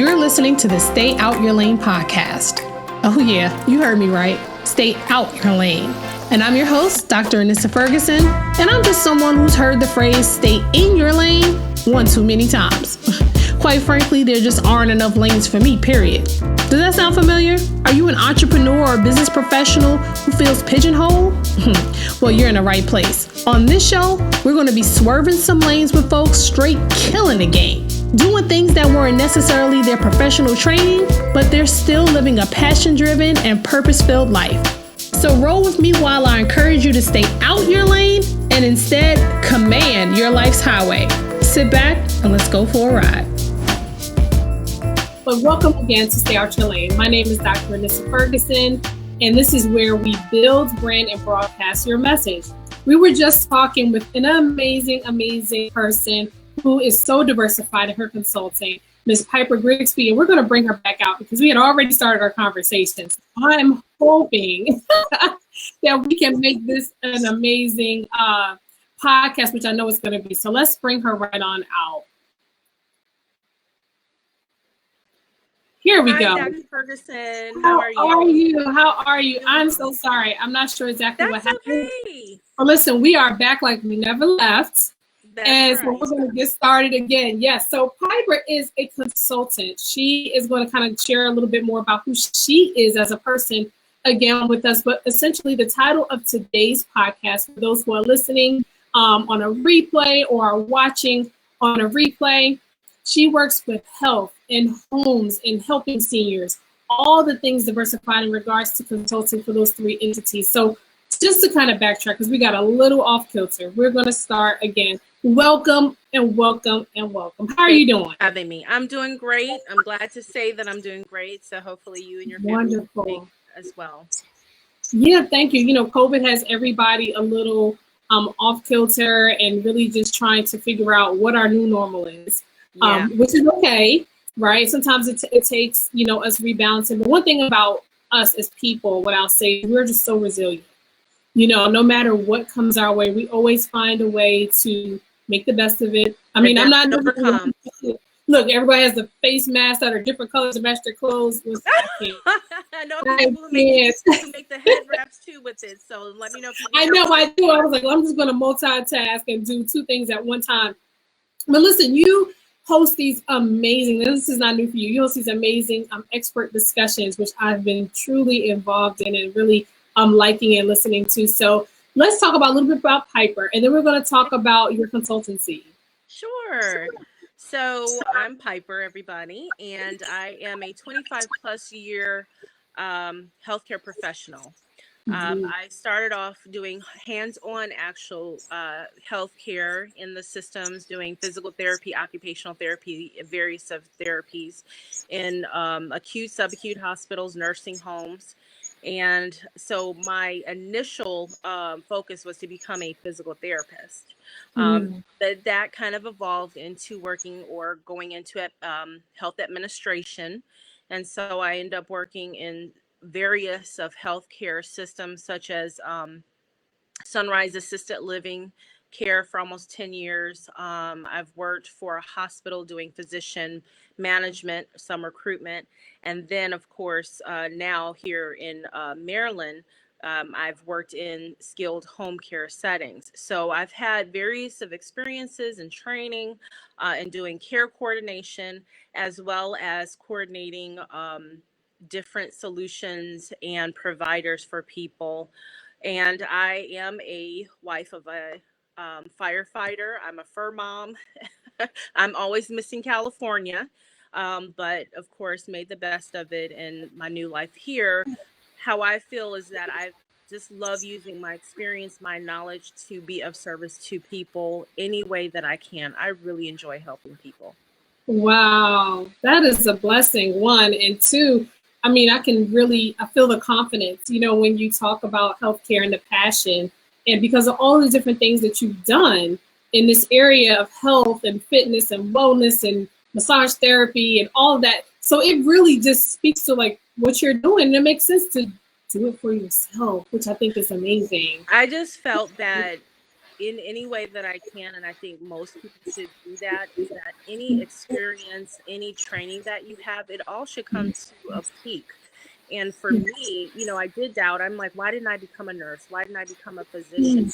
You're listening to the Stay Out Your Lane podcast. Oh yeah, you heard me right. Stay out your lane. And I'm your host, Dr. Anissa Ferguson, and I'm just someone who's heard the phrase stay in your lane one too many times. Quite frankly, there just aren't enough lanes for me, period. Does that sound familiar? Are you an entrepreneur or business professional who feels pigeonholed? Well, you're in the right place. On this show, we're going to be swerving some lanes with folks straight killing the game. Doing things that weren't necessarily their professional training, but they're still living a passion-driven and purpose-filled life. So roll with me while I encourage you to stay out your lane and instead command your life's highway. Sit back and let's go for a ride. But welcome again to Stay Out Your Lane. My name is Dr. Anissa Ferguson, and this is where we build, brand, and broadcast your message. We were just talking with an amazing person who is so diversified in her consulting, Ms. Piper Grigsby, and we're going to bring her back out because we had already started our conversations. I'm hoping that we can make this an amazing podcast, which I know it's going to be. So let's bring her right on out. Here we go. Hi, Dr. Ferguson. How are you? How are you? I'm so sorry. I'm not sure exactly what happened. Okay. Well, listen, we are back like we never left. That's So we're going to get started again. Yes. So Piper is a consultant. She is going to kind of share a little bit more about who she is as a person again with us. But essentially the title of today's podcast, for those who are listening on a replay or are watching on a replay, she works with health and homes and helping seniors, all the things diversified in regards to consulting for those three entities. So just to kind of backtrack, because we got a little off kilter, we're going to start again. Welcome and welcome and welcome. How are you doing? Having me. I'm doing great. I'm glad to say that I'm doing great. So hopefully you and your family will be as well. Yeah, thank you. You know, COVID has everybody a little off kilter and really just trying to figure out what our new normal is, which is okay, right? Sometimes it takes, you know, us rebalancing. But one thing about us as people, what I'll say, we're just so resilient. You know, no matter what comes our way, we always find a way to make the best of it. I mean, I'm not look, everybody has the face masks that are different colors to match their clothes. I know people who make the head wraps too with it. So let me know if you I know I do. I was like, well, I'm just going to multitask and do two things at one time. But listen, you host these amazing, this is not new for you. You host these amazing expert discussions, which I've been truly involved in and really liking and listening to. So let's talk about a little bit about Piper, and then we're going to talk about your consultancy. Sure. So I'm Piper, everybody, and I am a 25 plus year healthcare professional. I started off doing hands-on actual healthcare in the systems, doing physical therapy, occupational therapy, various of therapies in acute, subacute hospitals, nursing homes. And so my initial focus was to become a physical therapist. But that kind of evolved into working or going into health administration. And so I ended up working in various of healthcare systems such as Sunrise Assisted Living Care for almost 10 years. I've worked for a hospital doing physician management, some recruitment. And then, of course, now here in Maryland, I've worked in skilled home care settings. So I've had various of experiences and training and doing care coordination, as well as coordinating different solutions and providers for people. And I am a wife of a firefighter. I'm a fur mom. I'm always missing California, but of course made the best of it in my new life here. How I feel is that I just love using my experience, my knowledge to be of service to people any way that I can. I really enjoy helping people. Wow, that is a blessing, one. And two, I mean, I feel the confidence, you know, when you talk about healthcare and the passion, and because of all the different things that you've done in this area of health and fitness and wellness and massage therapy and all of that. So it really just speaks to like what you're doing. And it makes sense to do it for yourself, which I think is amazing. I just felt that in any way that I can, and I think most people should do that, is that any experience, any training that you have, it all should come to a peak. And for me, I did doubt. I'm like, why didn't I become a nurse? Why didn't I become a physician?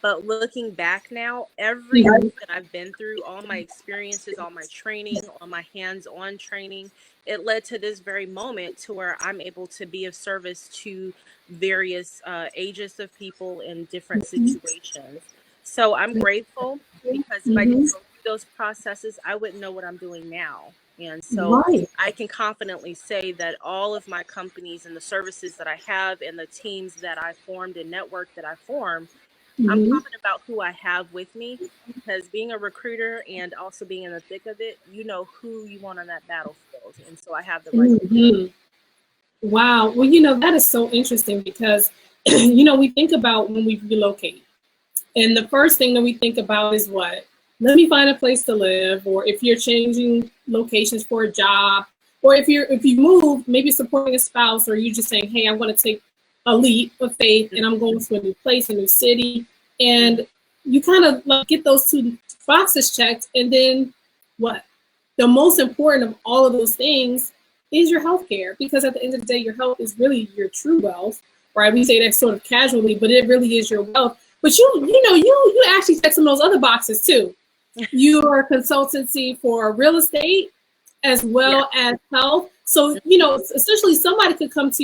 But looking back now, everything that I've been through, all my experiences, all my training, all my hands-on training, it led to this very moment to where I'm able to be of service to various ages of people in different situations. So I'm grateful, because if I didn't go through those processes, I wouldn't know what I'm doing now. And so I can confidently say that all of my companies and the services that I have and the teams that I formed and network that I formed, I'm confident about who I have with me, because being a recruiter and also being in the thick of it, you know who you want on that battlefield. And so I have the right. Wow. Well, that is so interesting because, we think about when we relocate, and the first thing that we think about is what? Let me find a place to live, or if you're changing locations for a job, or if you move, maybe supporting a spouse, or you just saying, hey, I want to take a leap of faith and I'm going to a new place, a new city. And you kind of like get those two boxes checked. And then what? The most important of all of those things is your health care, because at the end of the day, your health is really your true wealth, right? We say that sort of casually, but it really is your wealth. But you actually check some of those other boxes too. You're a consultancy for real estate as well as health. So, essentially somebody could come to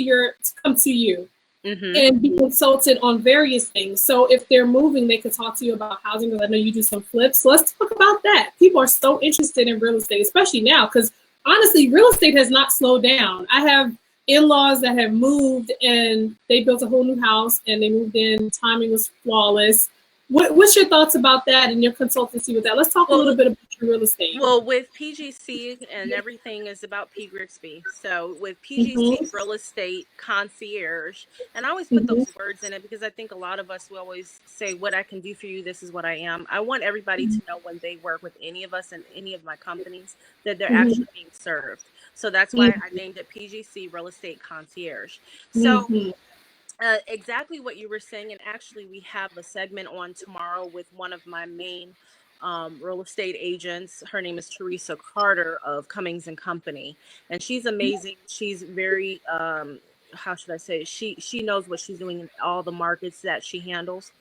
you and be consulted on various things. So if they're moving, they could talk to you about housing, because I know you do some flips. So let's talk about that. People are so interested in real estate, especially now, because honestly, real estate has not slowed down. I have in-laws that have moved and they built a whole new house and they moved in. Timing was flawless. What's your thoughts about that and your consultancy with that? Let's talk a little bit about your real estate. Well, with PGC and everything is about PGRIGSBY. So with PGC Real Estate Concierge, and I always put those words in it because I think a lot of us will always say, what I can do for you, this is what I am. I want everybody to know when they work with any of us and any of my companies that they're actually being served. So that's why I named it PGC Real Estate Concierge. So exactly what you were saying, and actually we have a segment on tomorrow with one of my main real estate agents. Her name is Teresa Carter of Cummings and Company, and she's amazing. She's very how should I say, she knows what she's doing in all the markets that she handles.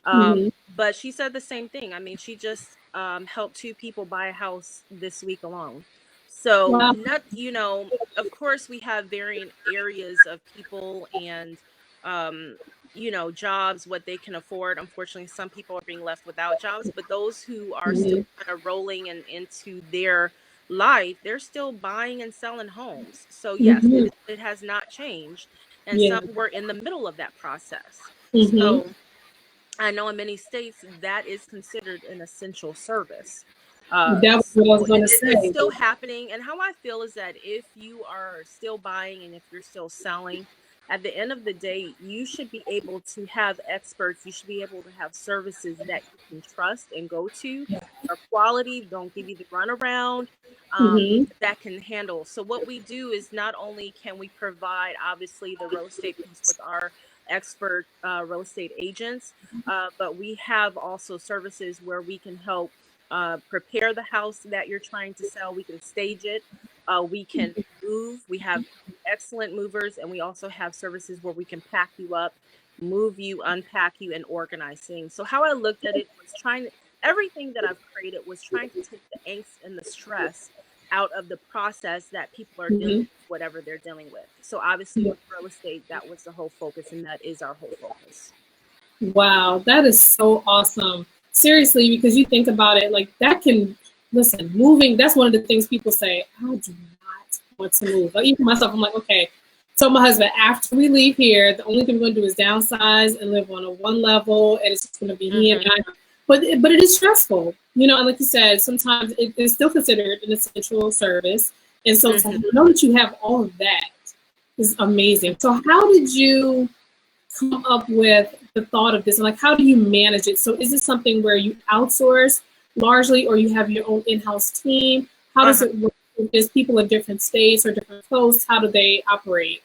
But she said the same thing. I mean, she just helped 2 people buy a house this week alone. So of course we have varying areas of people and jobs, what they can afford. Unfortunately, some people are being left without jobs, but those who are still kind of rolling and into their life, they're still buying and selling homes. So yes, it has not changed. And some were in the middle of that process. So I know in many states that is considered an essential service. That's what I was going to say. It's still happening. And how I feel is that if you are still buying and if you're still selling, at the end of the day, you should be able to have experts. You should be able to have services that you can trust and go to. Are quality, don't give you the runaround, that can handle. So what we do is not only can we provide, obviously, the real estate piece with our expert real estate agents, but we have also services where we can help prepare the house that you're trying to sell. We can stage it. We can move. We have excellent movers, and we also have services where we can pack you up, move you, unpack you, and organize things. So how I looked at it was everything that I've created was trying to take the angst and the stress out of the process that people are dealing with, whatever they're dealing with. So obviously with real estate, that was the whole focus, and that is our whole focus. Wow, that is so awesome. Seriously, because you think about it, like that can, listen, moving, that's one of the things people say, I do not want to move. Like even myself, I'm like, okay. So my husband, after we leave here, the only thing we're going to do is downsize and live on a 1 level, and it's just going to be he and I. But it is stressful, and like you said, sometimes it is still considered an essential service. And so to know that you have all of that is amazing. So how did you come up with the thought of this? And like, how do you manage it? So is it something where you outsource largely, or you have your own in-house team? How does it work? Is people in different states or different coasts? How do they operate?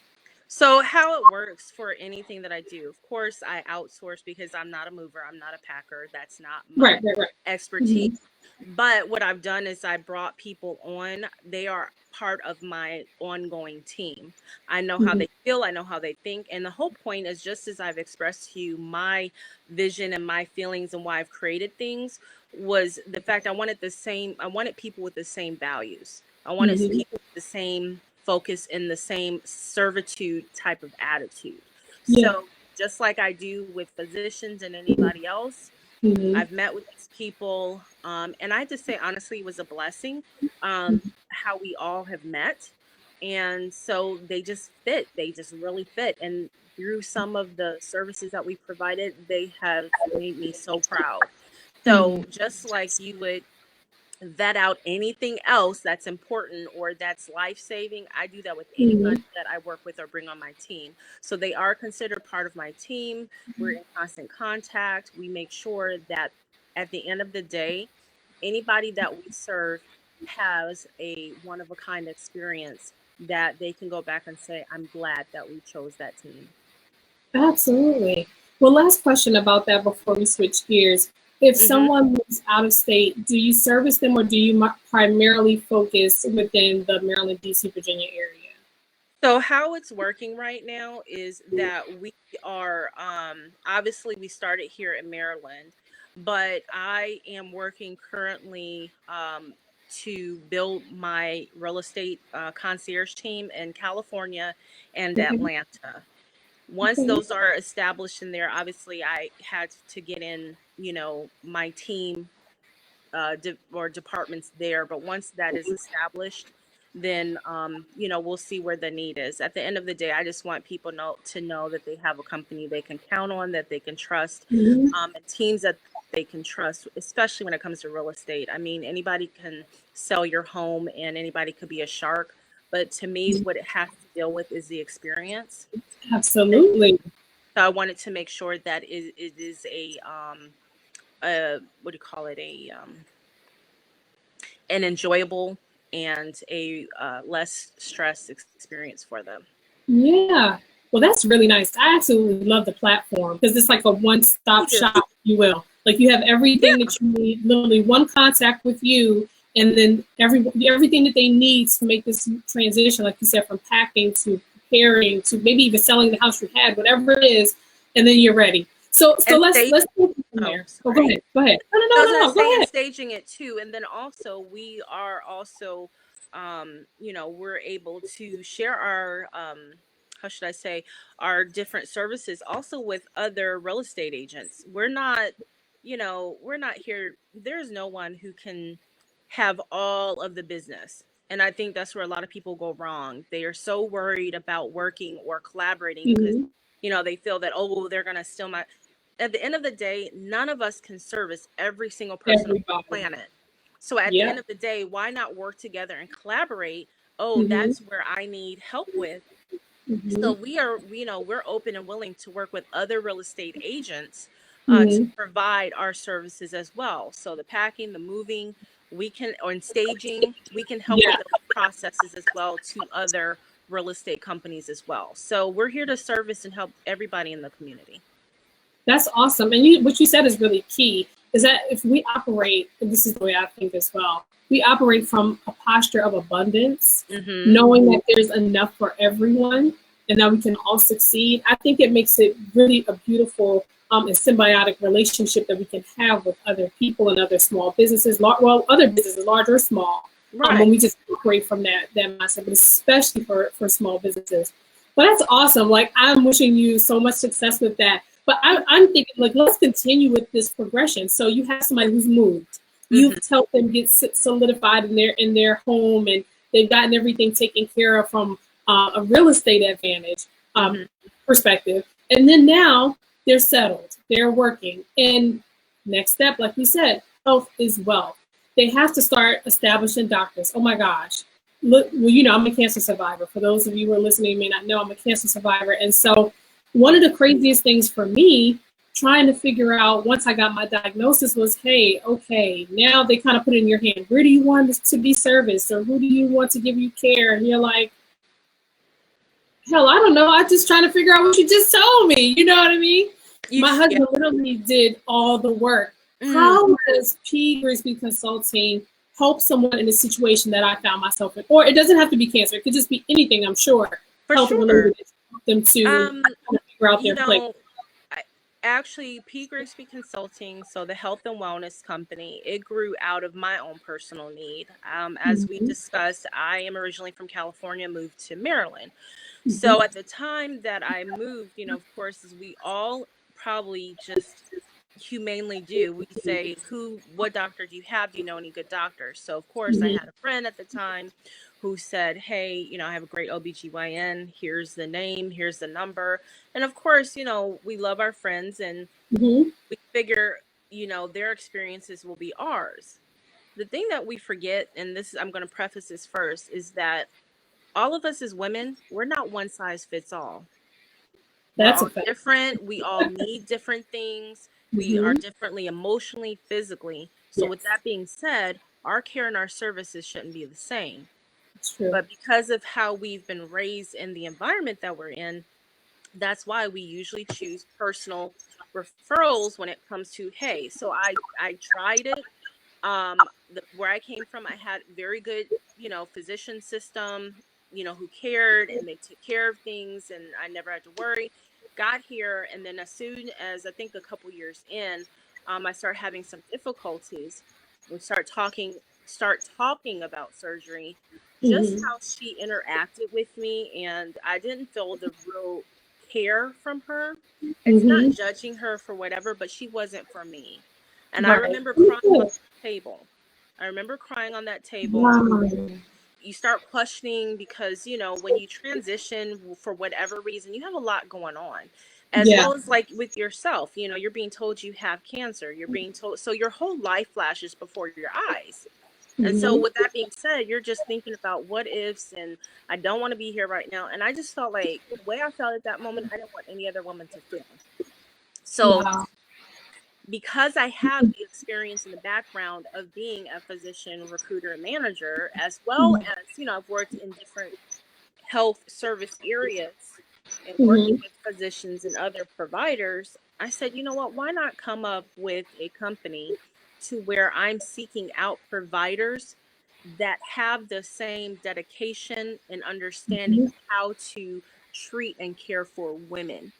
So how it works for anything that I do, of course, I outsource because I'm not a mover, I'm not a packer. That's not my Right, right, right. expertise. Mm-hmm. But what I've done is I brought people on. They are part of my ongoing team. I know how Mm-hmm. they feel, I know how they think. And the whole point is, just as I've expressed to you my vision and my feelings and why I've created things, was the fact I wanted people with the same values. I wanted Mm-hmm. people with the same focus and the same servitude type of attitude. Yeah. So just like I do with physicians and anybody else, Mm-hmm. I've met with these people, and I just say honestly, it was a blessing, how we all have met, and so they just fit. They just really fit, and through some of the services that we provided, they have made me so proud. Mm-hmm. So just like you would vet out anything else that's important or that's life saving, I do that with Mm-hmm. anybody that I work with or bring on my team. So they are considered part of my team. We're in constant contact. We make sure that at the end of the day, anybody that we serve has a one of a kind experience that they can go back and say, I'm glad that we chose that team. Absolutely. Well, last question about that before we switch gears. If hmm someone moves out of state, do you service them or do you primarily focus within the Maryland, D.C., Virginia area? So how it's working right now is that we are obviously we started here in Maryland, but I am working currently to build my real estate concierge team in California and Okay. Atlanta. Once Okay. those are established in there, obviously I had to get in, my team or departments there. But once that is established, then we'll see where the need is. At the end of the day, I just want people to know that they have a company they can count on, that they can trust, Mhm. and teams that they can trust, especially when it comes to real estate. I mean, anybody can sell your home, and anybody could be a shark. But to me, what it has to deal with is the experience. And Absolutely. so I wanted to make sure that it is a what do you call it, an enjoyable and a less stress experience for them. Yeah. Well, that's really nice. I absolutely love the platform because it's like a one-stop You do. shop, if you will. Like you have everything Yeah. that you need, literally one contact with you, and then everything that they need to make this transition, like you said, from packing to preparing to maybe even selling the house you had, whatever it is, and then you're ready. So And let's staging. take it from Oh, there. Oh, go sorry. ahead. Go ahead. No, no, I no, was no, gonna no. Go say, and ahead. staging it too. And then also we are also, we're able to share our, how should I say, our different services also with other real estate agents. We're not here. There's no one who can have all of the business. And I think that's where a lot of people go wrong. They are so worried about working or collaborating because, Mm-hmm. they feel that, oh, they're going to steal my. At the end of the day, none of us can service every single person on the Everybody. planet. So at the end Yep. of the day, why not work together and collaborate? Oh, Mm-hmm. that's where I need help with. Mm-hmm. So we're open and willing to work with other real estate agents to Mm-hmm. provide our services as well. So the packing, the moving, or in staging, we can help with Yeah. those processes as well to other real estate companies as well. So we're here to service and help everybody in the community. That's awesome. And what you said is really key is that if we operate, and this is the way I think as well, we operate from a posture of abundance, hmm knowing that there's enough for everyone and that we can all succeed. I think it makes it really a beautiful and symbiotic relationship that we can have with other people and other small businesses, other businesses, large or small, when Right. we just operate from that mindset, but especially for small businesses. But that's awesome. Like, I'm wishing you so much success with that. But I'm thinking, like, let's continue with this progression. So you have somebody who's moved. hmm You've helped them get solidified in their home, and they've gotten everything taken care of from a real estate advantage hmm perspective. And then now they're settled. They're working. And next step, like you said, health is wealth. They have to start establishing doctors. Oh my gosh. Look, well, I'm a cancer survivor. For those of you who are listening, may not know, I'm a cancer survivor. And so one of the craziest things for me trying to figure out once I got my diagnosis was, hey, okay, now they kind of put it in your hand. Where do you want to be serviced, or who do you want to give you care? And you're like, hell, I don't know. I'm just trying to figure out what you just told me. You know what I mean? My husband literally did all the work. How does PGRIGSBY Consulting help someone in a situation that I found myself in? Or it doesn't have to be cancer. It could just be anything, I'm sure. For Health sure. related, help them to kind of figure out their place. Actually, PGRIGSBY Consulting, so the health and wellness company, it grew out of my own personal need. As we discussed, I am originally from California, moved to Maryland. So at the time that I moved, you know, of course, as we all probably just humanely do, we say, what doctor do you have? Do you know any good doctors? So of course I had a friend at the time who said, hey, you know, I have a great OBGYN. Here's the name, here's the number. And of course, you know, we love our friends and we figure, you know, their experiences will be ours. The thing that we forget, and this, I'm going to preface this first, is that all of us as women, we're not one size fits all. We're all different. We all need different things. We are differently emotionally, physically. So with that being said, our care and our services shouldn't be the same. But because of how we've been raised in the environment that we're in, that's why we usually choose personal referrals when it comes to, hey, so I tried it. Where I came from, I had very good, you know, physician system, you know, who cared and they took care of things and I never had to worry. Got here, and then as soon as I think a couple years in, I started having some difficulties. We start talking about surgery, just how she interacted with me, and I didn't feel the real care from her. It's not judging her for whatever, but she wasn't for me. And I remember crying on the table. I remember crying on that table. You start questioning because, you know, when you transition for whatever reason, you have a lot going on, as well as like with yourself, you know, you're being told you have cancer, you're being told, so your whole life flashes before your eyes. And so with that being said, you're just thinking about what ifs and I don't want to be here right now. And I just felt like the way I felt at that moment, I didn't want any other woman to feel. So because I have the experience in the background of being a physician, recruiter, and manager, as well as, you know, I've worked in different health service areas and working with physicians and other providers, I said, you know what, why not come up with a company to where I'm seeking out providers that have the same dedication and understanding of how to treat and care for women.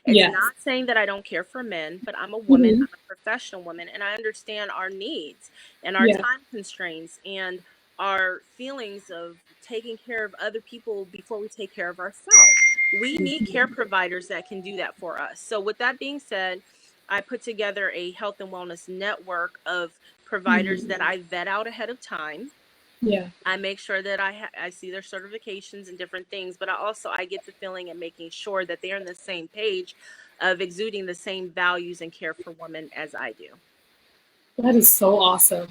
It's not saying that I don't care for men, but I'm a woman, I'm a professional woman, and I understand our needs and our time constraints and our feelings of taking care of other people before we take care of ourselves. We need care providers that can do that for us. So with that being said, I put together a health and wellness network of providers that I vet out ahead of time. I make sure that I see their certifications and different things, but I get the feeling and making sure that they're on the same page of exuding the same values and care for women as I do. That is so awesome.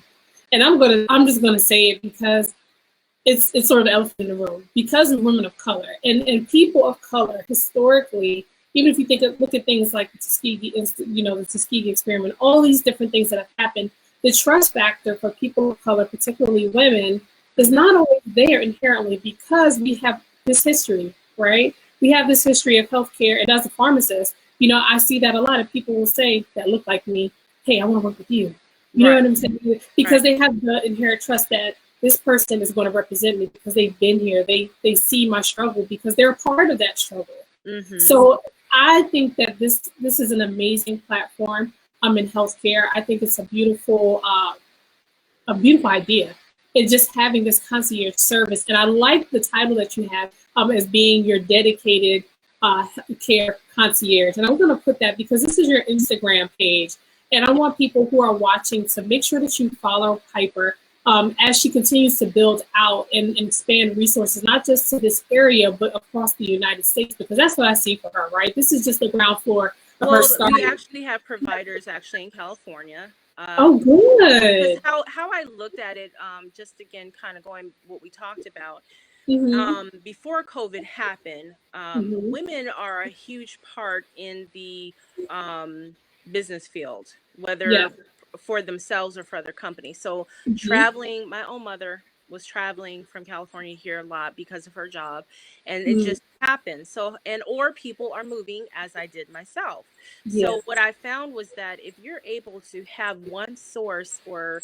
And I'm just gonna say it because it's sort of the elephant in the room. Because of women of color and people of color historically, even if you look at things like the Tuskegee, you know, the Tuskegee experiment, all these different things that have happened, the trust factor for people of color, particularly women, is not always there inherently because we have this history, right? We have this history of healthcare, and as a pharmacist, you know, I see that a lot of people will say that look like me, hey, I want to work with you. You know what I'm saying? Because they have the inherent trust that this person is going to represent me because they've been here. They see my struggle because they're a part of that struggle. So I think that this is an amazing platform. I'm in healthcare. I think it's a beautiful idea. It's just having this concierge service. And I like the title that you have as being your dedicated care concierge. And I'm going to put that because this is your Instagram page. And I want people who are watching to make sure that you follow Piper as she continues to build out and expand resources, not just to this area, but across the United States, because that's what I see for her, right? This is just the ground floor of her starting. We actually have providers in California. Oh, good. How I looked at it, just again, kind of going what we talked about. Before COVID happened, women are a huge part in the business field, whether for themselves or for other companies. So traveling, my own mother was traveling from California here a lot because of her job, and it just happened. So, and or people are moving, as I did myself. Yes. So what I found was that if you're able to have one source or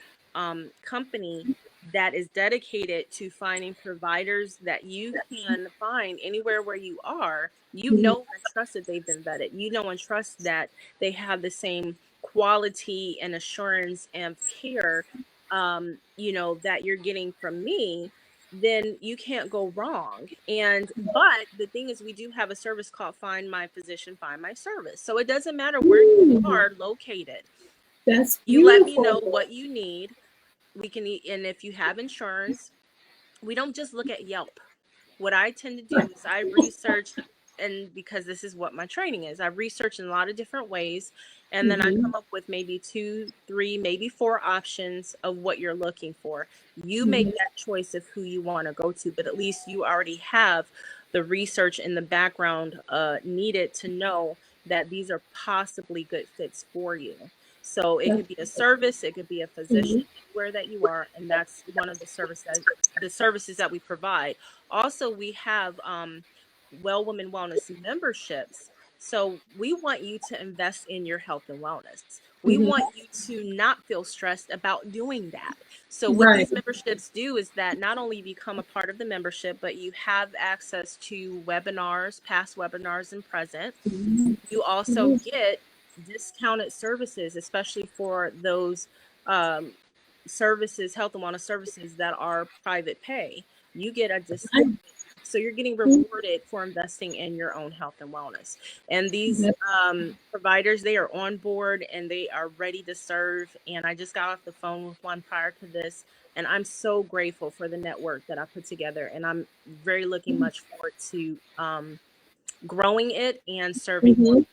company that is dedicated to finding providers that you can find anywhere where you are, you Mhm. know and trust that they've been vetted. You know and trust that they have the same quality and assurance and care, that you're getting from me, then you can't go wrong. And but the thing is, we do have a service called Find My Physician, Find My Service. So it doesn't matter where you Ooh, are located. that's You let me beautiful. know what you need. We can, and if you have insurance, we don't just look at Yelp. What I tend to do is I research, and because this is what my training is, I research in a lot of different ways, and then I Mhm. come up with maybe 2, 3, maybe 4 options of what you're looking for. You make Mhm. that choice of who you want to go to, but at least you already have the research in the background needed to know that these are possibly good fits for you. So it That's, could be a service, it could be a mhm. physician, anywhere that you are, and that's one of the services that we provide. Also, we have Well Women Wellness memberships. So we want you to invest in your health and wellness. We Mhm. want you to not feel stressed about doing that. So what Right. these memberships do is that not only you become a part of the membership, but you have access to webinars, past webinars and present. Mhm. You also Mhm. get discounted services, especially for those um, services, health and wellness services that are private pay. You get a discount. So you're getting rewarded for investing in your own health and wellness. And these That's, providers, they are on board and they are ready to serve. And I just got off the phone with one prior to this, and I'm so grateful for the network that I put together. And I'm very looking much forward to growing it and serving more. mhm.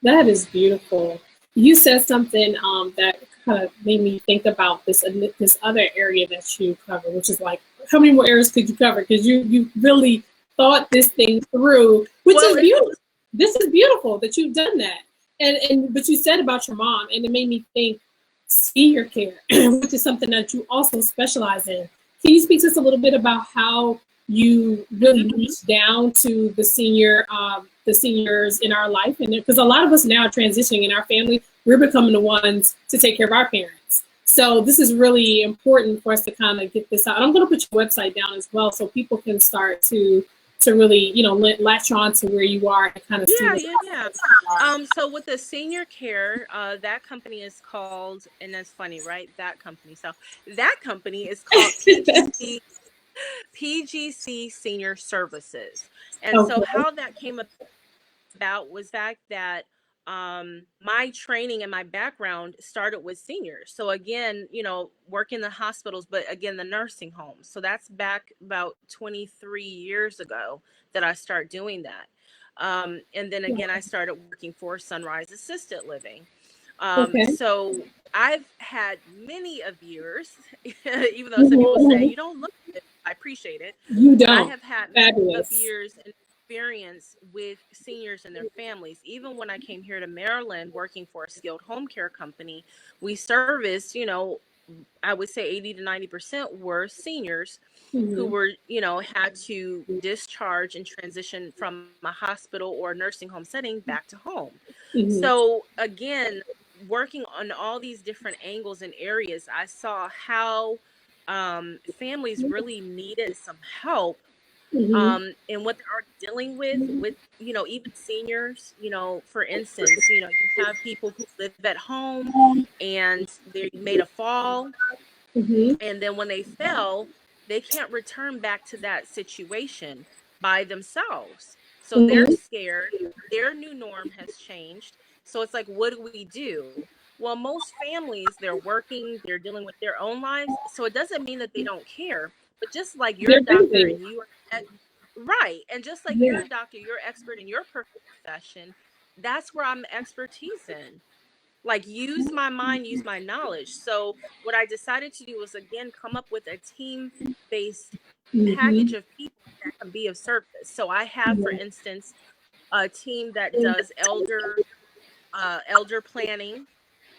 That is beautiful. You said something that kind of made me think about this other area that you cover, which is like, how many more areas could you cover? Because you really thought this thing through, which Well, is beautiful. This is beautiful that you've done that. And but you said about your mom, and it made me think senior care, which is something that you also specialize in. Can you speak to us a little bit about how you really reach down to the seniors in our life? And because a lot of us now are transitioning in our family, we're becoming the ones to take care of our parents. So this is really important for us to kind of get this out. And I'm going to put your website down as well, so people can start to really, latch on to where you are and kind of see yeah, what. yeah, yeah. So with the senior care, that company is called, and that's funny, right? That company. So that company is called PGC Senior Services. And so Okay. how that came about was that my training and my background started with seniors. So again, work in the hospitals, but again, the nursing homes. So that's back about 23 years ago that I started doing that. And then again, I started working for Sunrise Assisted Living. Okay. So I've had many of years, even though some people say Mhm. you don't look it, I appreciate it, You but I don't. have had many of Fabulous. years in experience with seniors and their families. Even when I came here to Maryland working for a skilled home care company, we serviced, I would say 80 to 90% were seniors who Mhm. were, had to discharge and transition from a hospital or nursing home setting back to home. Mhm. So again, working on all these different angles and areas, I saw how families really needed some help Mhm. and what they're already dealing with, even seniors, for instance, you have people who live at home and they made a fall, Mhm. and then when they fell, they can't return back to that situation by themselves. So they're Mhm. scared. Their new norm has changed. So it's like, what do we do? Well, most families, they're working, they're dealing with their own lives. So it doesn't mean that they don't care. But just like you're They're a doctor busy. and you are right, and just like you're Yeah. a doctor, you're expert in your profession, that's where I'm expertise in. Like, use my mind, use my knowledge. So what I decided to do was again come up with a team based package Mhm. of people that can be of service. So I have, for Yeah. instance, a team that does elder planning,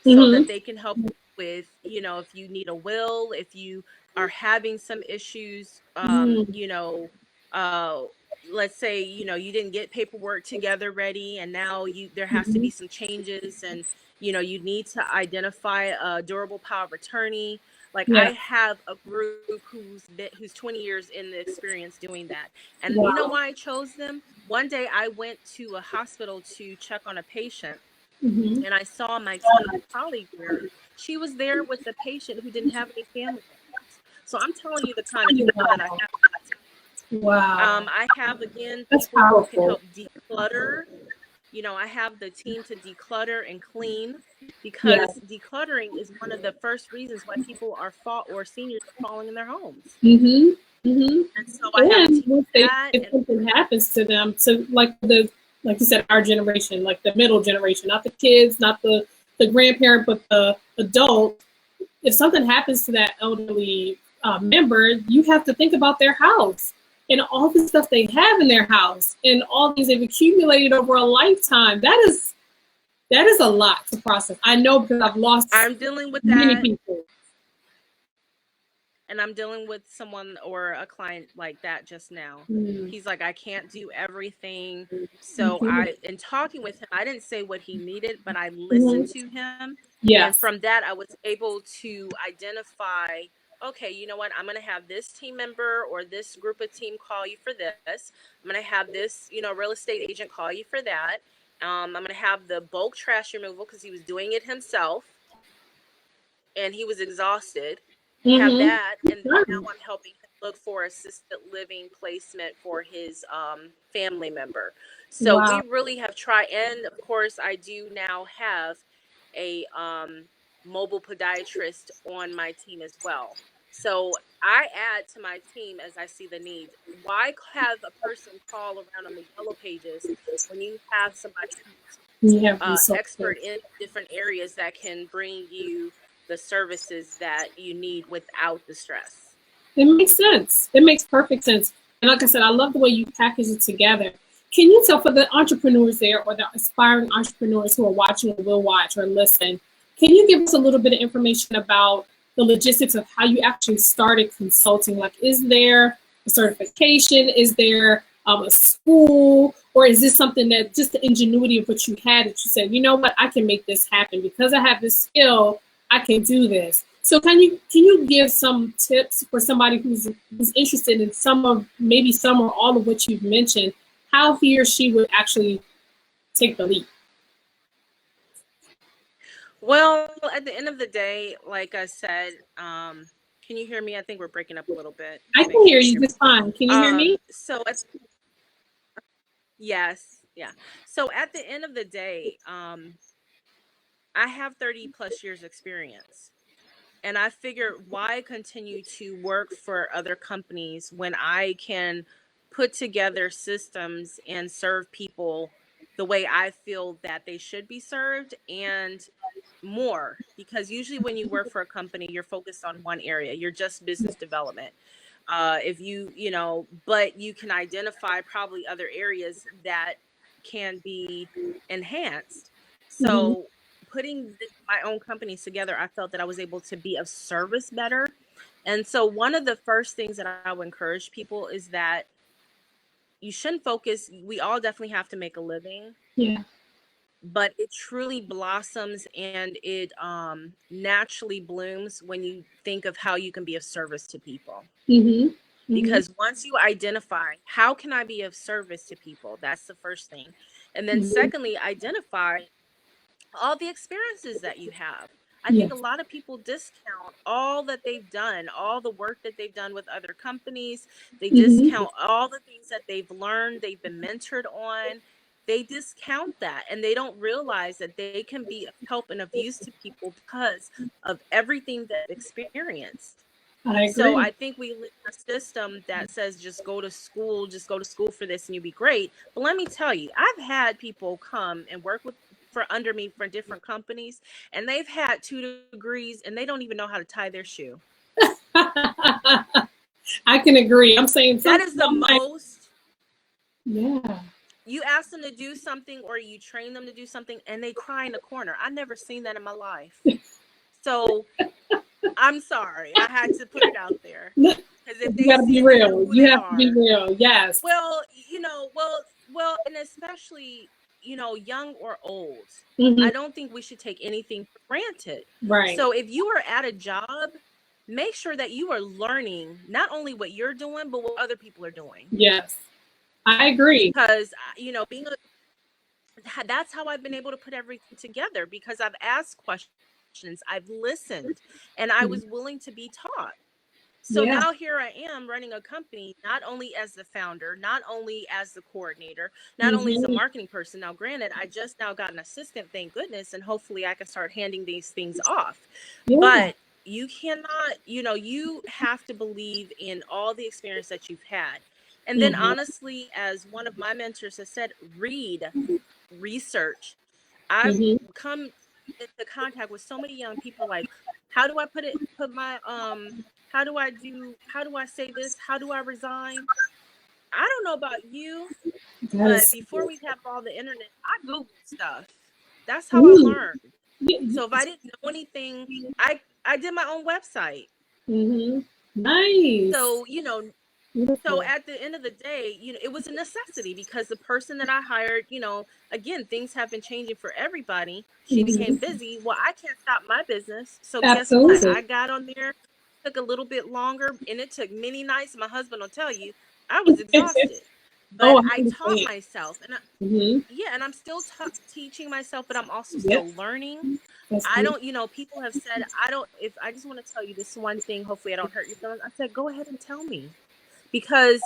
so that Mhm. they can help with, if you need a will, if you are having some issues, Mm-hmm. uh, let's say, you didn't get paperwork together ready, and now there has to be some changes, and you need to identify a durable power of attorney. Like, I Yeah. have a group who's 20 years in the experience doing that. And you know Wow. why I chose them? One day I went to a hospital to check on a patient, Mm-hmm. and I saw my team colleague there. She was there with the patient who didn't have any family members. So I'm telling you the kind of people that I have. Wow. I have, again, That's people who can powerful. help declutter. I have the team to declutter and clean, Yeah. because decluttering is one of the first reasons why people or seniors are falling in their homes. Mm-hmm. Mm-hmm. And so I have a And team once for that. if And something happens to them, so like you said, our generation, like the middle generation, not the kids, not the grandparent, but the adult. If something happens to that elderly member, you have to think about their house and all the stuff they have in their house and all these they've accumulated over a lifetime. That is a lot to process. I know, because I've lost I'm dealing with many that. people. And I'm dealing with someone or a client like that just now. Mm-hmm. He's like, I can't do everything. So in talking with him, I didn't say what he needed, but I listened Mm-hmm. to him. And Yes. from that, I was able to identify, okay, you know what? I'm going to have this team member or this group of team call you for this. I'm going to have this, real estate agent call you for that. I'm going to have the bulk trash removal, because he was doing it himself and he was exhausted. Have Mm-hmm. that, and then now I'm helping him look for assisted living placement for his family member. So we Wow. really have tried, and of course I do now have a mobile podiatrist on my team as well. So I add to my team as I see the need. Why have a person crawl around on the yellow pages when you have somebody who's You have resources. expert in different areas that can bring you the services that you need without the stress? It makes sense. It makes perfect sense. And like I said, I love the way you package it together. Can you tell, for the entrepreneurs there or the aspiring entrepreneurs who are watching or will watch or listen, can you give us a little bit of information about the logistics of how you actually started consulting? Like, is there a certification? Is there a school? Or is this something that just the ingenuity of what you had, that you said, you know what, I can make this happen because I have this skill, I can do this. So can you give some tips for somebody who's interested in maybe some or all of what you've mentioned, how he or she would actually take the leap? Well, at the end of the day, like I said, can you hear me? I think we're breaking up a little bit. I Just make can sure hear you you hear me. just fine. Can you hear me? Yes, yeah. So at the end of the day, I have 30 plus years experience. And I figured, why continue to work for other companies when I can put together systems and serve people the way I feel that they should be served, and more? Because usually when you work for a company, you're focused on one area. You're just business development. If but you can identify probably other areas that can be enhanced. Mm-hmm. So putting my own companies together, I felt that I was able to be of service better. And so one of the first things that I would encourage people is that you shouldn't focus. We all definitely have to make a living, Yeah. but it truly blossoms and it naturally blooms when you think of how you can be of service to people. Mm-hmm. Mm-hmm. Because once you identify, how can I be of service to people? That's the first thing. And then Mm-hmm. secondly, identify all the experiences that you have. I think a Yes. lot of people discount all that they've done, all the work that they've done with other companies. They Mm-hmm. discount all the things that they've learned, they've been mentored on. They discount that, and they don't realize that they can be of help and of use to people because of everything they've experienced. I So agree. I think we live in a system that says just go to school for this and you'll be great. But let me tell you, I've had people come and work for under me for different companies, and they've had 2 degrees and they don't even know how to tie their shoe. I can agree. I'm saying That something. is the I'm like, most. yeah. You ask them to do something or you train them to do something and they cry in the corner. I've never seen that in my life. So I'm sorry. I had to put it out there. Look, Because if you they got to see be it, they know real. who You they have to be are. real. Yes. Well, and especially, young or old, I don't think we should take anything for granted. Right. So if you are at a job, make sure that you are learning not only what you're doing, but what other people are doing. Yes, I agree. Because, that's how I've been able to put everything together, because I've asked questions, I've listened, and I was willing to be taught. So Yeah. now here I am running a company, not only as the founder, not only as the coordinator, not only as a marketing person. Now, granted, I just now got an assistant, thank goodness, and hopefully I can start handing these things off. Yeah. But you cannot, you have to believe in all the experience that you've had. And then honestly, as one of my mentors has said, read, research. I've come into contact with so many young people like, how do I put my how do I say this? How do I resign? I don't know about you, but before we have all the internet, I Googled stuff. That's how I learned. So if I didn't know anything, I did my own website. Nice. So, Beautiful. so at the end of the day, it was a necessity, because the person that I hired, again, things have been changing for everybody. She became busy. Well, I can't stop my business. So guess what? I got on there, took a little bit longer, and it took many nights. My husband will tell you, I was exhausted. But I taught myself, and and I'm still teaching myself, but I'm also still learning. I don't, people have said, if I just want to tell you this one thing, hopefully I don't hurt your feelings. I said, go ahead and tell me. Because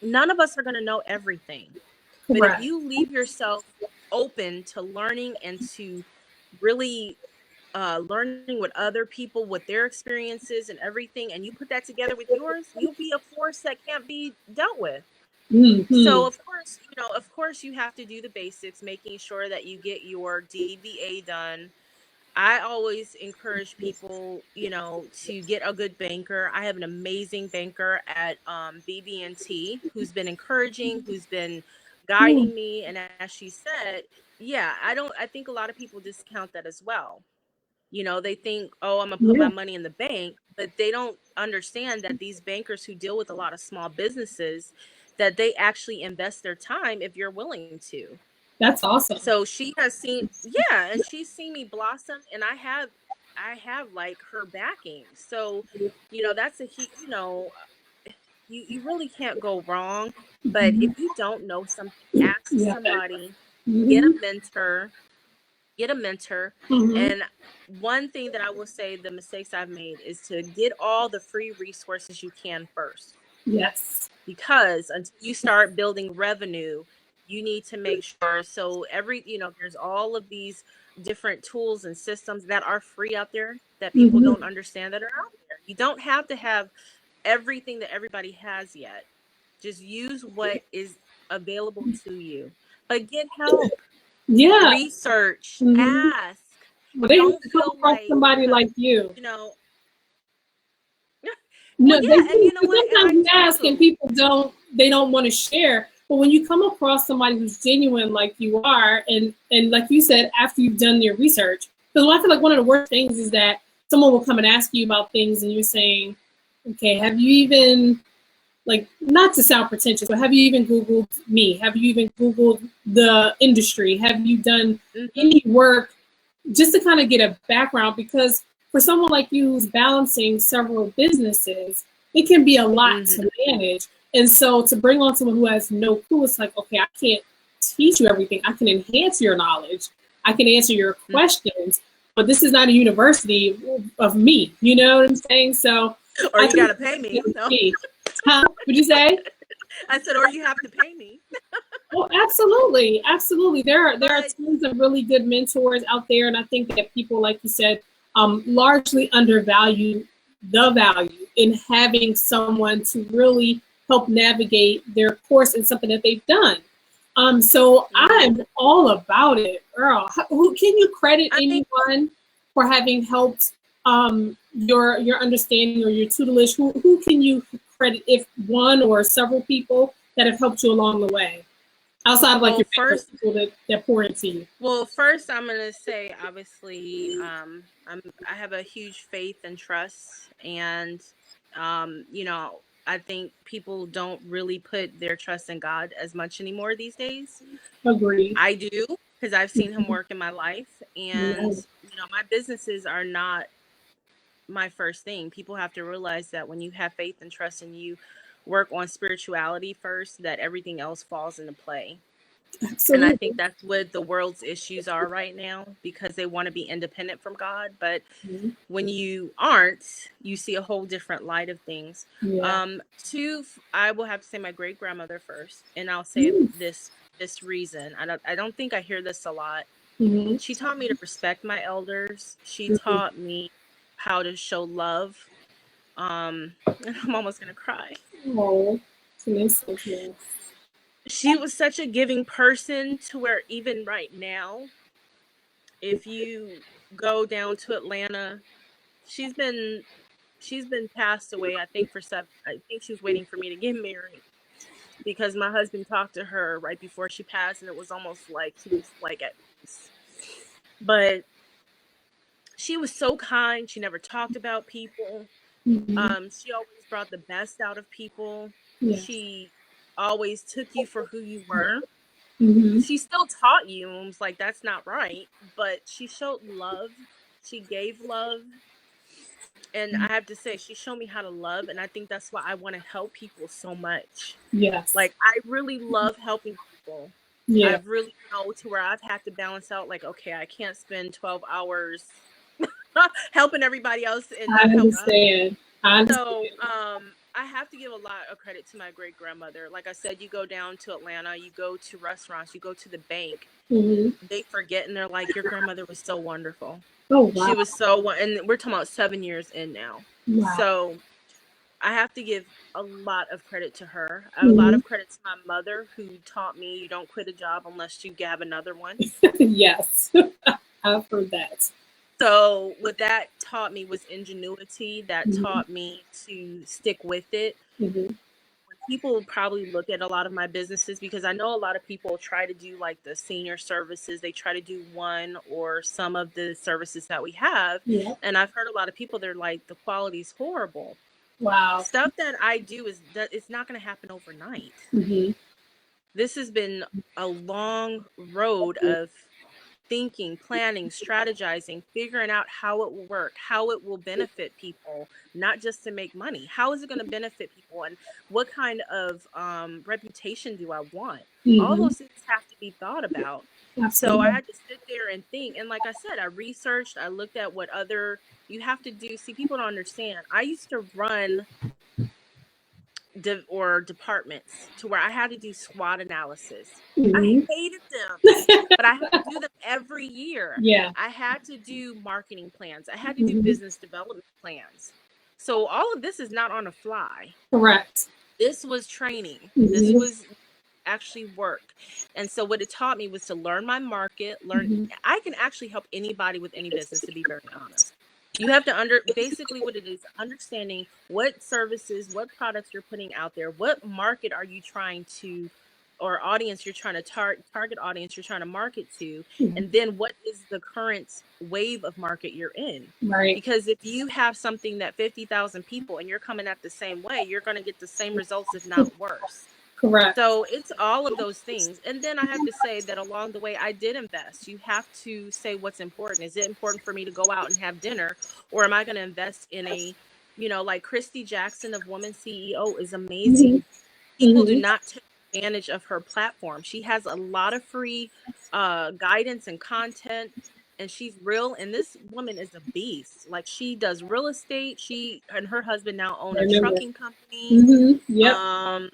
none of us are going to know everything. But if you leave yourself open to learning and to really learning with other people, with their experiences and everything, and you put that together with yours, you'll be a force that can't be dealt with. So of course you have to do the basics, making sure that you get your DBA done. I always encourage people, to get a good banker. I have an amazing banker at BB&T who's been encouraging, who's been guiding me. And as she said, I think a lot of people discount that as well. They think, oh, I'm going to put my money in the bank, but they don't understand that these bankers who deal with a lot of small businesses, that they actually invest their time if you're willing to. That's awesome. So she has seen, and she's seen me blossom, and I have like her backing. So, that's you really can't go wrong. But if you don't know something, ask somebody, get a mentor. And one thing that I will say, the mistakes I've made is to get all the free resources you can first. Yes. Because until you start building revenue, you need to make sure. So there's all of these different tools and systems that are free out there that people don't understand that are out there. You don't have to have everything that everybody has yet. Just use what is available to you. But get help. Yeah. Research. Ask. Well, they don't feel like somebody like you. No, they do. Sometimes you ask and people don't want to share. But when you come across somebody who's genuine like you are, and like you said, after you've done your research, because I feel like one of the worst things is that someone will come and ask you about things and you're saying, okay, have you even, like, not to sound pretentious, but have you even Googled me? Have you even Googled the industry? Have you done any work just to kind of get a background? Because for someone like you who's balancing several businesses, it can be a lot to manage. And so to bring on someone who has no clue, it's like, okay, I can't teach you everything. I can enhance your knowledge. I can answer your questions, but this is not a university of me. You know what I'm saying? So, or you got to pay me. No. What'd you say? I said, or you have to pay me. Oh, absolutely. Absolutely. There are tons of really good mentors out there. And I think that people, like you said, largely undervalue the value in having someone to really help navigate their course in something that they've done. So I'm all about it, girl. Who can you credit anyone for having helped your understanding or your tutelage? Who can you credit, if one or several people that have helped you along the way? Outside of like Well, your first, people that pour into you. well, first I'm gonna say, obviously, I have a huge faith and trust, and you know, I think people don't really put their trust in God as much anymore these days. Agreed. I do, because I've seen Him work in my life, and Yes. you know, my businesses are not my first thing. People have to realize that when you have faith and trust and you work on spirituality first, that everything else falls into play. And I Absolutely. think that's what the world's issues are right now, because they want to be independent from God. But Mhm. when you aren't, you see a whole different light of things. Yeah. I will have to say my great grandmother first, and I'll say Mm. this reason. I don't think I hear this a lot. Mhm. She taught me to respect my elders. She Mhm. taught me how to show love. I'm almost gonna cry. Oh, Anissa, yes. She was such a giving person, to where even right now, if you go down to Atlanta, she's been she's been passed away, I think, for 7. I think she was waiting for me to get married, because my husband talked to her right before she passed, and it was almost like she was like at peace. But she was so kind. She never talked about people. Mhm. She always brought the best out of people. Yes. She always took you for who you were. Mhm. She still taught you, and was like, that's not right, but she showed love. She gave love. And I have to say, she showed me how to love, and I think that's why I want to help people so much. Yes. Like, I really love helping people. Yeah. I've really, to where I've had to balance out, like, okay, I can't spend 12 hours helping everybody else and I not help us. understand. I So, understand. I have to give a lot of credit to my great grandmother. Like I said, you go down to Atlanta, you go to restaurants, you go to the bank, Mhm. they forget, and they're like, your grandmother was so wonderful. Oh She wow. was and we're talking about 7 years in now. Wow. So I have to give a lot of credit to her. A lot Mhm. of credit to my mother, who taught me you don't quit a job unless you have another one. Yes. I've heard that. So what that taught me was ingenuity. That Mhm. taught me to stick with it. Mhm. People probably look at a lot of my businesses, because I know a lot of people try to do like the senior services. They try to do one or some of the services that we have. Yeah. And I've heard a lot of people, they're like, the quality's horrible. Wow. Stuff that I do is that it's not going to happen overnight. Mhm. This has been a long road of thinking, planning, strategizing, figuring out how it will work, how it will benefit people, not just to make money. How is it going to benefit people, and what kind of reputation do I want? All Mhm. those things have to be thought about. So I Absolutely. had to sit there and think. And like I said, I researched, I looked at what other you have to do. See, people don't understand. I used to run departments, to where I had to do SWOT analysis. I Mhm. hated them, but I had to do them every year. Yeah. I had to do marketing plans. I had to do Mhm. business development plans. So all of this is not on a fly. Correct. This was training. This Mhm. was actually work. And so what it taught me was to learn my market, Mhm. I can actually help anybody with any business, to be very honest. You have to basically what it is, understanding what services, what products you're putting out there, what market are you trying to, or audience you're trying to target audience you're trying to market to, Mhm. and then what is the current wave of market you're in. Right. Because if you have something that 50,000 people and you're coming at the same way, you're going to get the same results, if not worse. Correct. So it's all of those things. And then I have to say that along the way, I did invest. You have to say what's important. Is it important for me to go out and have dinner? Or am I going to invest in like Christy Jackson of Woman CEO is Mhm. amazing. People do Mhm. not take advantage of her platform. She has a lot of free guidance and content. And she's real. And this woman is a beast. Like, she does real estate. She and her husband now own I a remember. trucking company. Mhm. Yep. Um,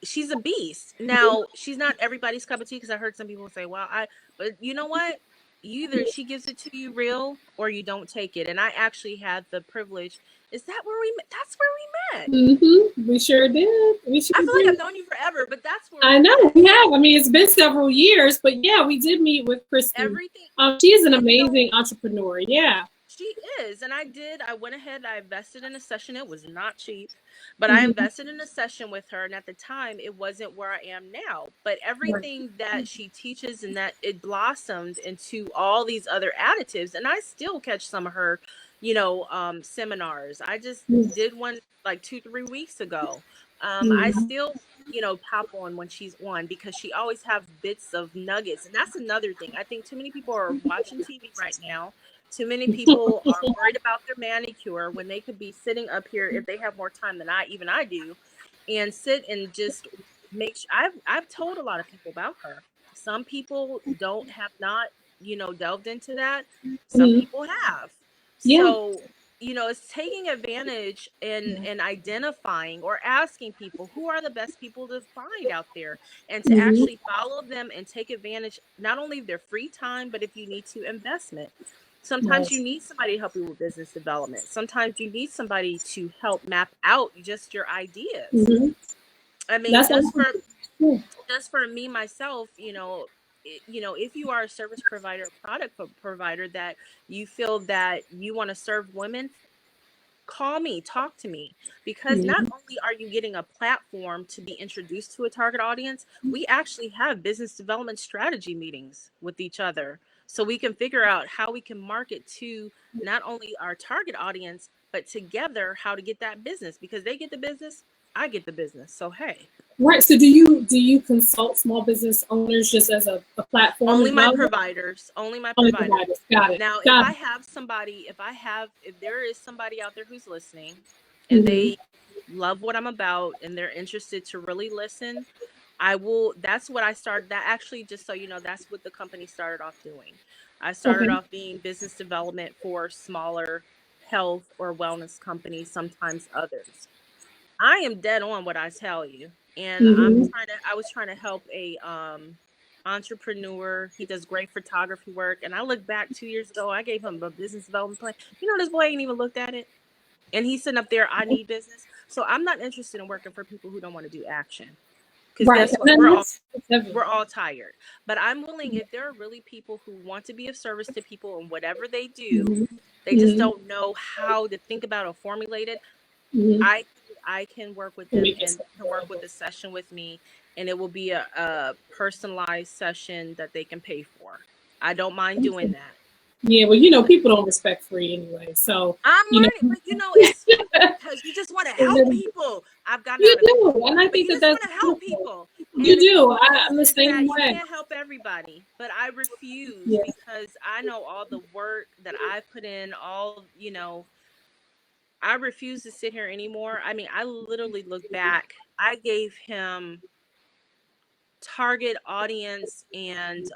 she's a beast. Now, she's not everybody's cup of tea, because I heard some people say, "Well, but you know what? Either she gives it to you real, or you don't take it." And I actually had the privilege. Is that where we met? That's where we met. Mhm. We sure did. We sure I feel like did. I've known you forever, but that's where I we know met. we have. I mean, it's been several years, but yeah, we did meet with Christy. Everything, She is an and amazing entrepreneur. Yeah. She is. And I went ahead, I invested in a session. It was not cheap, but I invested in a session with her. And at the time, it wasn't where I am now. But everything that she teaches and that it blossomed into all these other additives. And I still catch some of her, seminars. I just did one like 2-3 weeks ago. I still pop on when she's on because she always have bits of nuggets. And that's another thing. I think too many people are watching TV right now. Too many people are worried about their manicure when they could be sitting up here if they have more time than I do, and sit and just make sure. I've told a lot of people about her. Some people have not, delved into that. Some people have. So, it's taking advantage and identifying or asking people who are the best people to find out there, and to actually follow them and take advantage not only of their free time, but if you need to, investment. Sometimes you need somebody to help you with business development. Sometimes you need somebody to help map out just your ideas. I mean, just for me, myself, if you are a service provider, product provider, that you feel that you want to serve women, call me, talk to me, because not only are you getting a platform to be introduced to a target audience, we actually have business development strategy meetings with each other. So we can figure out how we can market to not only our target audience, but together how to get that business, because they get the business, I get the business. So, hey. Right. So do you consult small business owners just as a platform? Only my providers. Only my providers. Got it. Now, if there is somebody out there who's listening and they love what I'm about and they're interested to really listen, that's what I started. That actually, just so you know, that's what the company started off doing. I started off being business development for smaller health or wellness companies, sometimes others. I am dead on what I tell you. And I was trying to help a entrepreneur. He does great photography work. And I look back 2 years ago, I gave him a business development plan. This boy ain't even looked at it. And he's sitting up there, I need business. So I'm not interested in working for people who don't want to do action. Because guess what? We're all tired. But I'm willing, if there are really people who want to be of service to people in whatever they do, they just don't know how to think about or formulate it. I can work with them and can work with a session with me, and it will be a personalized session that they can pay for. I don't mind doing that. Yeah, well, people don't respect free anyway. So I'm learning, but it's because you just want to help people. I've got you do, and I think that's want to help people. You do. I'm the same way. You can't help everybody, but I refuse because I know all the work that I put in. I refuse to sit here anymore. I mean, I literally look back. I gave him target audience and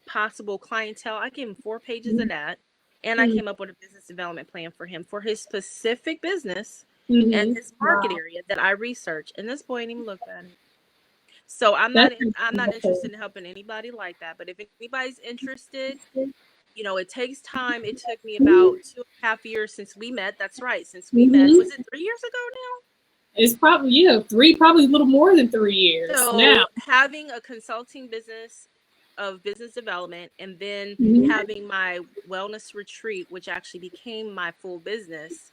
possible clientele. I gave him 4 pages of that, and I came up with a business development plan for him for his specific business and his market area that I researched. And this boy didn't even look at it. So I'm not interested in helping anybody like that. But if anybody's interested, it takes time. It took me about 2.5 years since we met. That's right. Since we met. Was it 3 years ago now? It's probably, 3, probably a little more than 3 years. So now, having a consulting business of business development, and then having my wellness retreat, which actually became my full business.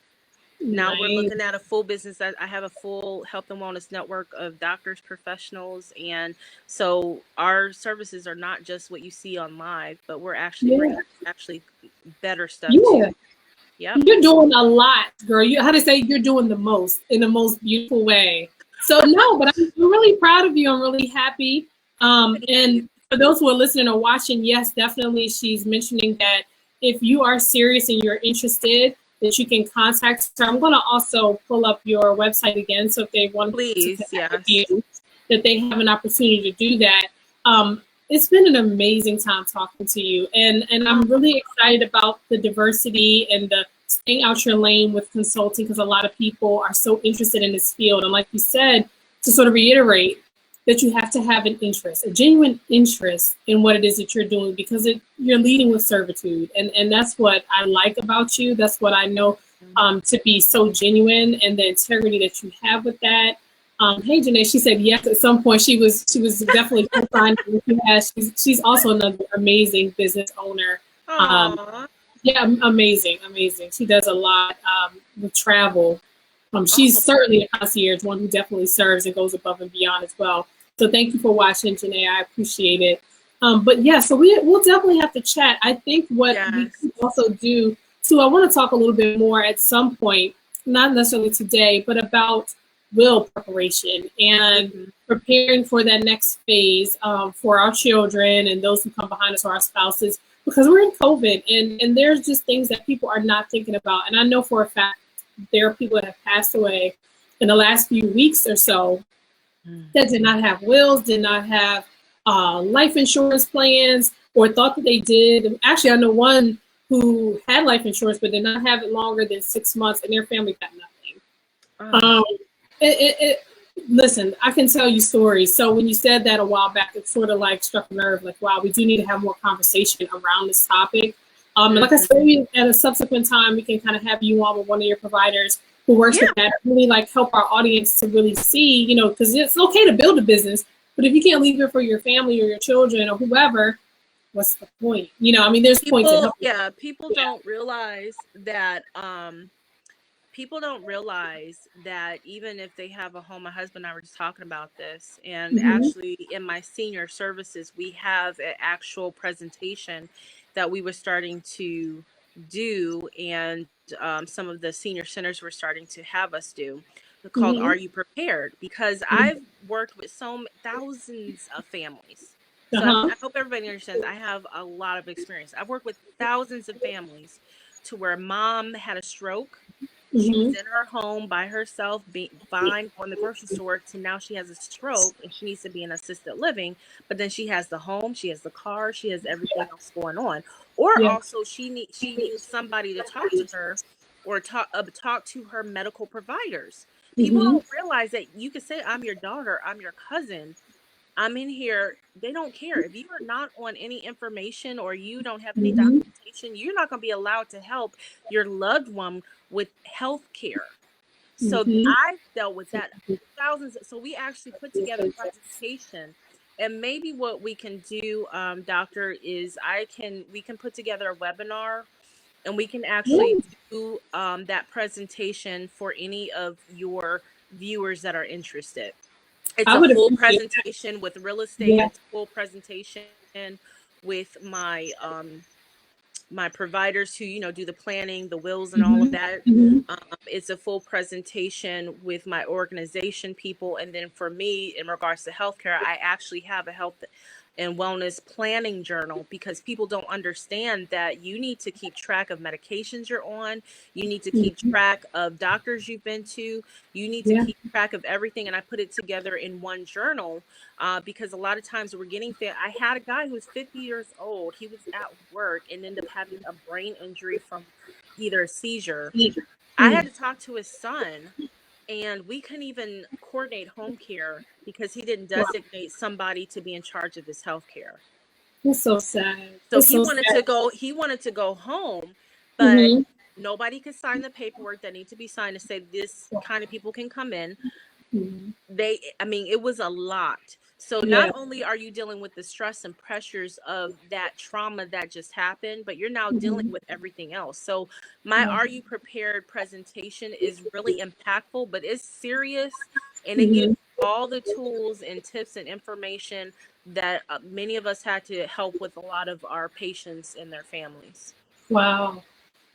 Now we're looking at a full business. I have a full health and wellness network of doctors, professionals. And so our services are not just what you see on live, but we're actually bringing actually better stuff. Yeah. Yep. You're doing a lot, girl. You're doing the most in the most beautiful way. So no, but I'm really proud of you. I'm really happy. And for those who are listening or watching, yes, definitely. She's mentioning that if you are serious and you're interested, that you can contact her. I'm going to also pull up your website again. So if they want to connect with you, that they have an opportunity to do that. It's been an amazing time talking to you. And I'm really excited about the diversity and the staying out your lane with consulting, because a lot of people are so interested in this field. And like you said, to sort of reiterate, that you have to have an interest, a genuine interest in what it is that you're doing, because you're leading with servitude. And that's what I like about you. That's what I know to be so genuine, and the integrity that you have with that. Hey, Janae, she said yes at some point. She was definitely co-signing what she has. She's also another amazing business owner. Aww. Yeah, amazing. She does a lot with travel. She's Oh, certainly a concierge, one who definitely serves and goes above and beyond as well. So thank you for watching, Janae. I appreciate it. But yeah, so we'll definitely have to chat. I think what we yes. can also do, too, I want to talk a little bit more at some point, not necessarily today, but about will preparation and preparing for that next phase for our children and those who come behind us or our spouses, because we're in COVID and there's just things that people are not thinking about. And I know for a fact there are people that have passed away in the last few weeks or so that did not have wills, did not have life insurance plans, or thought that they did. Actually, I know one who had life insurance but did not have it longer than 6 months, and their family got nothing. Listen, I can tell you stories. So when you said that a while back, it sort of like struck a nerve. Like, wow, we do need to have more conversation around this topic. And like I said, maybe at a subsequent time, we can kind of have you on with one of your providers who works with that, really like help our audience to really see, you know, because it's okay to build a business, but if you can't leave it for your family or your children or whoever, what's the point? You know, I mean, there's points in helping. Yeah, people don't realize that. People don't realize that even if they have a home, my husband and I were just talking about this, and actually in my senior services, we have an actual presentation that we were starting to do, and some of the senior centers were starting to have us do, called Are You Prepared? Because I've worked with thousands of families. So I hope everybody understands I have a lot of experience. I've worked with thousands of families to where mom had a stroke. She was in her home by herself, fine, going to the grocery store, to now she has a stroke and she needs to be in assisted living. But then she has the home, she has the car, she has everything else going on. Or also she needs somebody to talk to her or talk to her medical providers. People don't realize that you could say, I'm your daughter, I'm your cousin, I'm in here. They don't care. If you are not on any information or you don't have any documentation, you're not going to be allowed to help your loved one with health care. So I dealt with that thousands. So we actually put together a presentation, and maybe what we can do, doctor, is we can put together a webinar, and we can actually do that presentation for any of your viewers that are interested. It's a full presentation with real estate. It's a full presentation with my my providers who, you know, do the planning, the wills and all of that. It's a full presentation with my organization people. And then for me, in regards to healthcare, I actually have a health and wellness planning journal, because people don't understand that you need to keep track of medications you're on. You need to keep track of doctors you've been to. You need to keep track of everything. And I put it together in one journal because a lot of times we're getting I had a guy who was 50 years old. He was at work and ended up having a brain injury from either a seizure. I had to talk to his son, and we couldn't even coordinate home care because he didn't designate somebody to be in charge of his health care. It's so sad. So he wanted to go home, but nobody could sign the paperwork that needs to be signed to say this kind of people can come in. It was a lot. So not only are you dealing with the stress and pressures of that trauma that just happened, but you're now dealing with everything else. So my Are You Prepared presentation is really impactful, but it's serious, and it gives all the tools and tips and information that many of us had to help with a lot of our patients and their families. Wow.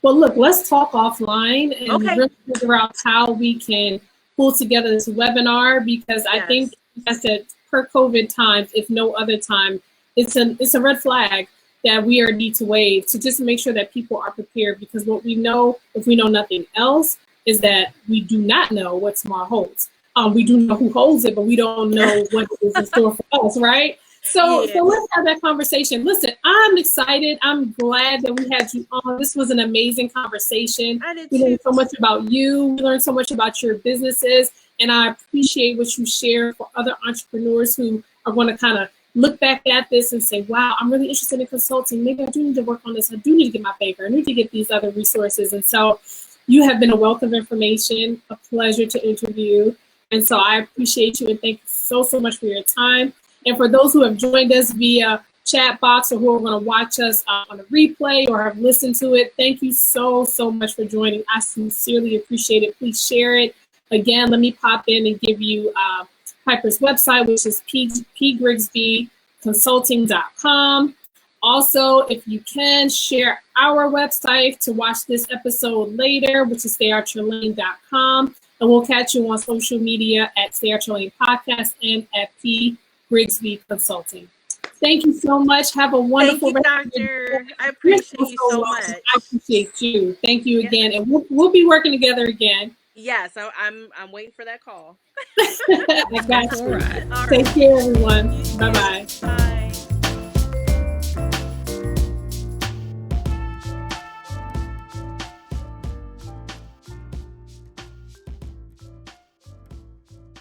Well, look, let's talk offline and really figure out how we can pull together this webinar, because I think, as I said, per COVID times, if no other time, it's a red flag that we need to wave to just make sure that people are prepared, because what we know, if we know nothing else, is that we do not know what tomorrow holds. We do know who holds it, but we don't know what is in store for us, right? So let's have that conversation. Listen, I'm excited. I'm glad that we had you on. This was an amazing conversation. We learned so much about you. We learned so much about your businesses. And I appreciate what you share for other entrepreneurs who are going to kind of look back at this and say, wow, I'm really interested in consulting. Maybe I do need to work on this. I do need to get my banker. I need to get these other resources. And so you have been a wealth of information, a pleasure to interview. And so I appreciate you and thank you so much for your time. And for those who have joined us via chat box or who are going to watch us on a replay or have listened to it, thank you so much for joining. I sincerely appreciate it. Please share it. Again, let me pop in and give you Piper's website, which is PGRIGSBYconsulting.com. Also, if you can, share our website to watch this episode later, which is stayoutyourlane.com. And we'll catch you on social media at Stay Out Your Lane Podcast and at PGRIGSBY Consulting. Thank you so much. Have a wonderful Thank you, Doctor. I appreciate you so much. I appreciate you. Thank you again. And we'll be working together again. Yes, I'm waiting for that call. I got you. All right. Take care, everyone. Bye-bye.